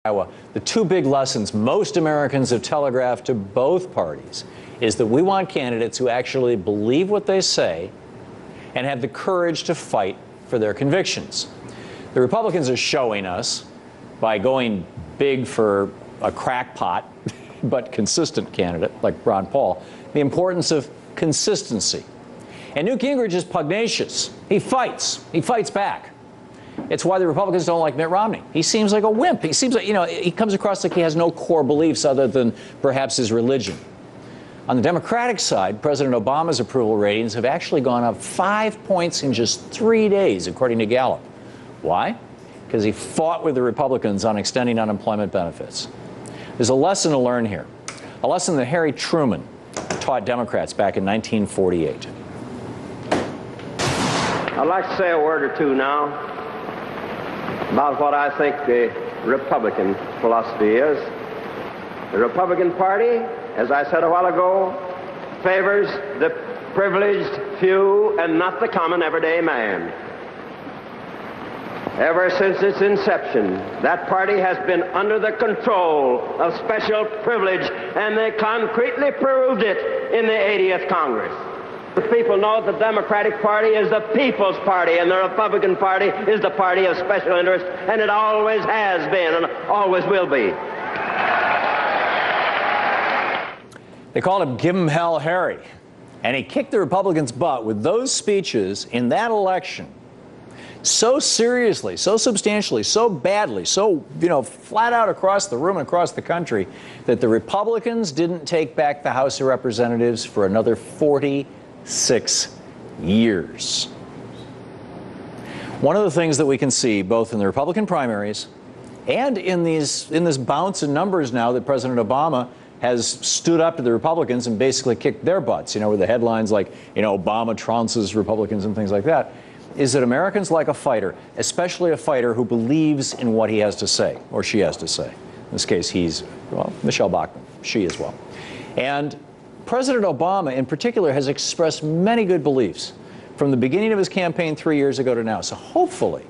Iowa, the two big lessons most Americans have telegraphed to both parties is that we want candidates who actually believe what they say and have the courage to fight for their convictions. The Republicans are showing us, by going big for a crackpot but consistent candidate like Ron Paul, the importance of consistency. And Newt Gingrich is pugnacious. He fights back. It's why the Republicans don't like Mitt Romney. He seems like a wimp. He seems like, he comes across like he has no core beliefs other than perhaps his religion. On the Democratic side, President Obama's approval ratings have actually gone up 5 points in just 3 days, according to Gallup. Why? Because he fought with the Republicans on extending unemployment benefits. There's a lesson to learn here, a lesson that Harry Truman taught Democrats back in 1948. I'd like to say a word or two now about what I think the Republican philosophy is. The Republican Party, as I said a while ago, favors the privileged few and not the common everyday man. Ever since its inception, that party has been under the control of special privilege, and they concretely proved it in the 80th Congress. The people know the Democratic Party is the people's party, and the Republican Party is the party of special interest, and it always has been and always will be. They called him Give 'em Hell Harry, and he kicked the Republicans' butt with those speeches in that election so seriously, so substantially, so badly, so, flat out across the room and across the country that the Republicans didn't take back the House of Representatives for another 46 years. One of the things that we can see both in the Republican primaries and in this bounce in numbers now that President Obama has stood up to the Republicans and basically kicked their butts, with the headlines like, Obama trounces Republicans and things like that, is that Americans like a fighter, especially a fighter who believes in what he has to say, or she has to say. In this case, Michelle Bachmann, she as well. And President Obama, in particular, has expressed many good beliefs from the beginning of his campaign 3 years ago to now. So hopefully,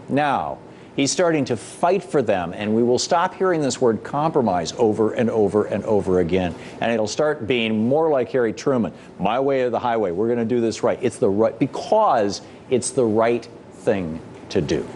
now, he's starting to fight for them, and we will stop hearing this word compromise over and over and over again. And it'll start being more like Harry Truman, my way or the highway. We're going to do this right. It's the right, because it's the right thing to do.